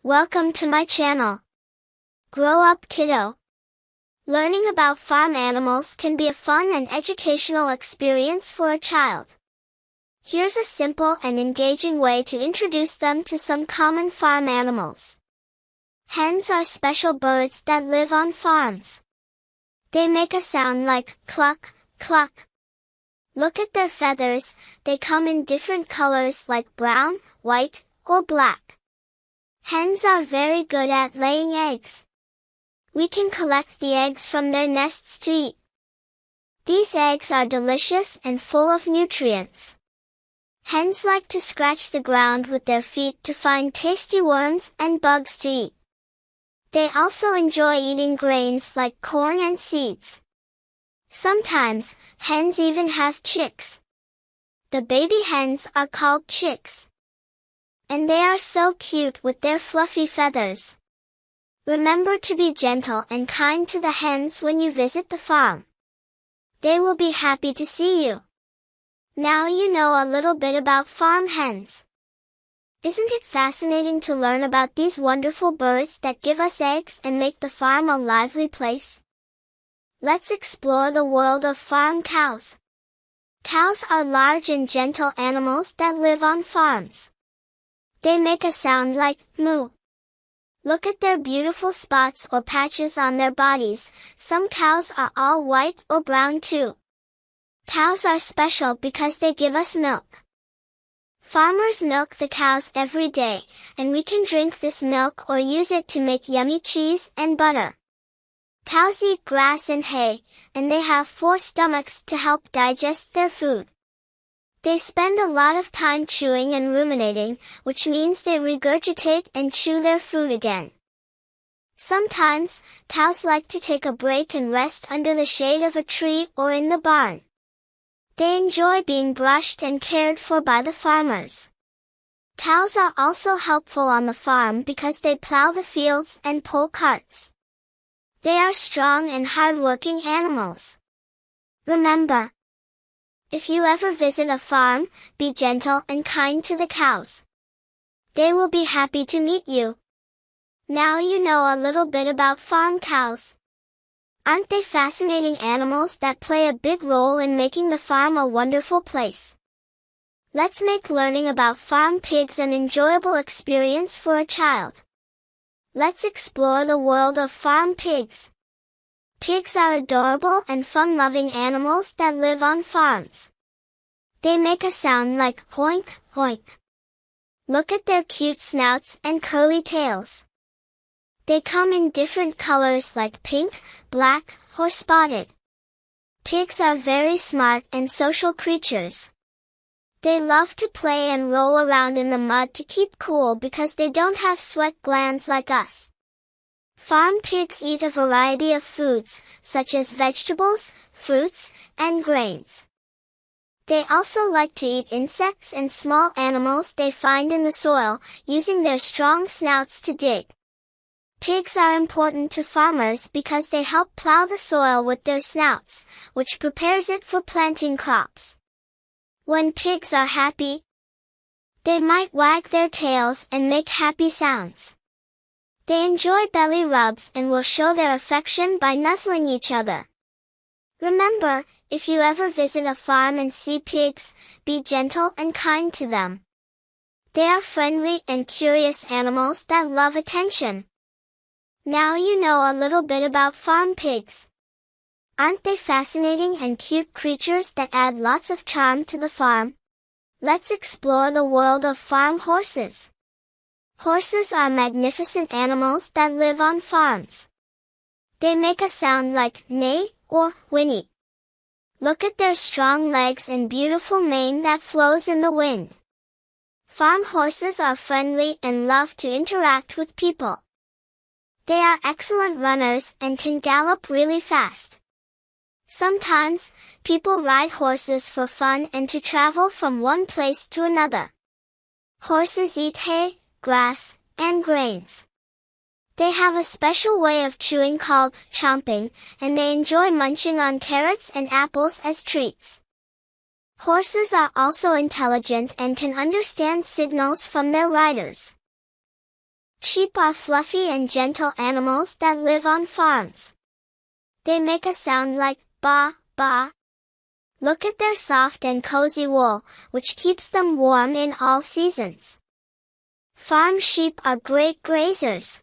Welcome to my channel. Grow up, kiddo. Learning about farm animals can be a fun and educational experience for a child. Here's a simple and engaging way to introduce them to some common farm animals. Hens are special birds that live on farms. They make a sound like cluck, cluck. Look at their feathers, they come in different colors like brown, white, or black. Hens are very good at laying eggs. We can collect the eggs from their nests to eat. These eggs are delicious and full of nutrients. Hens like to scratch the ground with their feet to find tasty worms and bugs to eat. They also enjoy eating grains like corn and seeds. Sometimes, hens even have chicks. The baby hens are called chicks. And they are so cute with their fluffy feathers. Remember to be gentle and kind to the hens when you visit the farm. They will be happy to see you. Now you know a little bit about farm hens. Isn't it fascinating to learn about these wonderful birds that give us eggs and make the farm a lively place? Let's explore the world of farm cows. Cows are large and gentle animals that live on farms. They make a sound like moo. Look at their beautiful spots or patches on their bodies. Some cows are all white or brown too. Cows are special because they give us milk. Farmers milk the cows every day, and we can drink this milk or use it to make yummy cheese and butter. Cows eat grass and hay, and they have 4 stomachs to help digest their food. They spend a lot of time chewing and ruminating, which means they regurgitate and chew their food again. Sometimes, cows like to take a break and rest under the shade of a tree or in the barn. They enjoy being brushed and cared for by the farmers. Cows are also helpful on the farm because they plow the fields and pull carts. They are strong and hard-working animals. Remember, if you ever visit a farm, be gentle and kind to the cows. They will be happy to meet you. Now you know a little bit about farm cows. Aren't they fascinating animals that play a big role in making the farm a wonderful place? Let's make learning about farm pigs an enjoyable experience for a child. Let's explore the world of farm pigs. Pigs are adorable and fun-loving animals that live on farms. They make a sound like hoink, hoink. Look at their cute snouts and curly tails. They come in different colors like pink, black, or spotted. Pigs are very smart and social creatures. They love to play and roll around in the mud to keep cool because they don't have sweat glands like us. Farm pigs eat a variety of foods, such as vegetables, fruits, and grains. They also like to eat insects and small animals they find in the soil, using their strong snouts to dig. Pigs are important to farmers because they help plow the soil with their snouts, which prepares it for planting crops. When pigs are happy, they might wag their tails and make happy sounds. They enjoy belly rubs and will show their affection by nuzzling each other. Remember, if you ever visit a farm and see pigs, be gentle and kind to them. They are friendly and curious animals that love attention. Now you know a little bit about farm pigs. Aren't they fascinating and cute creatures that add lots of charm to the farm? Let's explore the world of farm horses. Horses are magnificent animals that live on farms. They make a sound like neigh or whinny. Look at their strong legs and beautiful mane that flows in the wind. Farm horses are friendly and love to interact with people. They are excellent runners and can gallop really fast. Sometimes, people ride horses for fun and to travel from one place to another. Horses eat hay, grass, and grains. They have a special way of chewing called chomping, and they enjoy munching on carrots and apples as treats. Horses are also intelligent and can understand signals from their riders. Sheep are fluffy and gentle animals that live on farms. They make a sound like ba, ba. Look at their soft and cozy wool, which keeps them warm in all seasons. Farm sheep are great grazers.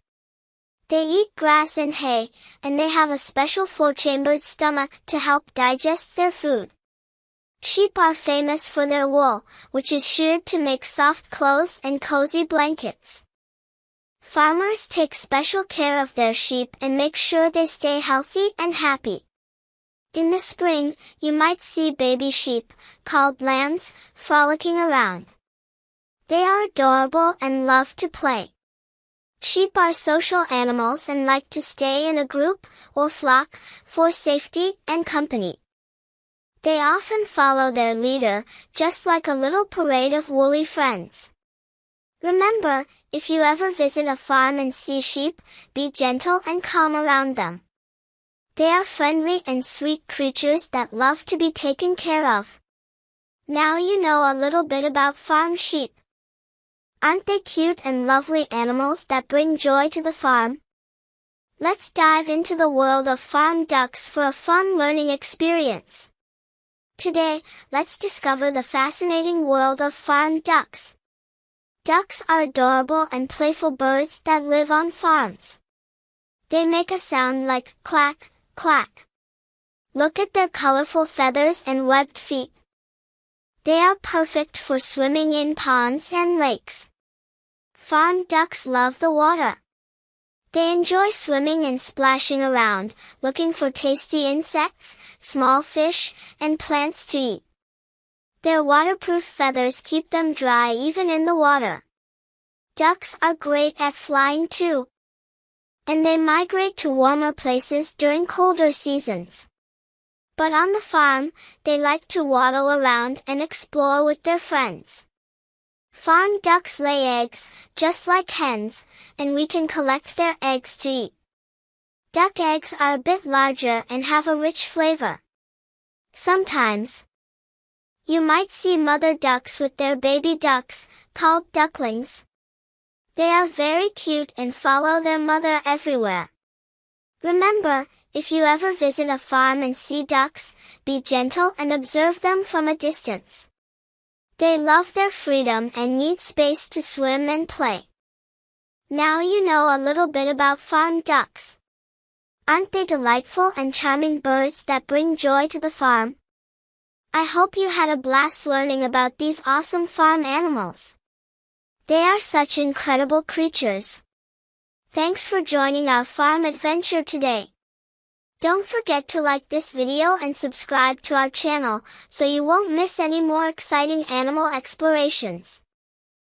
They eat grass and hay, and they have a special four-chambered stomach to help digest their food. Sheep are famous for their wool, which is sheared to make soft clothes and cozy blankets. Farmers take special care of their sheep and make sure they stay healthy and happy. In the spring, you might see baby sheep, called lambs, frolicking around. They are adorable and love to play. Sheep are social animals and like to stay in a group, or flock, for safety and company. They often follow their leader, just like a little parade of woolly friends. Remember, if you ever visit a farm and see sheep, be gentle and calm around them. They are friendly and sweet creatures that love to be taken care of. Now you know a little bit about farm sheep. Aren't they cute and lovely animals that bring joy to the farm? Let's dive into the world of farm ducks for a fun learning experience. Today, let's discover the fascinating world of farm ducks. Ducks are adorable and playful birds that live on farms. They make a sound like quack, quack. Look at their colorful feathers and webbed feet. They are perfect for swimming in ponds and lakes. Farm ducks love the water. They enjoy swimming and splashing around, looking for tasty insects, small fish, and plants to eat. Their waterproof feathers keep them dry even in the water. Ducks are great at flying too. And they migrate to warmer places during colder seasons. But on the farm, they like to waddle around and explore with their friends. Farm ducks lay eggs, just like hens, and we can collect their eggs to eat. Duck eggs are a bit larger and have a rich flavor. Sometimes, you might see mother ducks with their baby ducks, called ducklings. They are very cute and follow their mother everywhere. Remember, if you ever visit a farm and see ducks, be gentle and observe them from a distance. They love their freedom and need space to swim and play. Now you know a little bit about farm ducks. Aren't they delightful and charming birds that bring joy to the farm? I hope you had a blast learning about these awesome farm animals. They are such incredible creatures. Thanks for joining our farm adventure today. Don't forget to like this video and subscribe to our channel so you won't miss any more exciting animal explorations.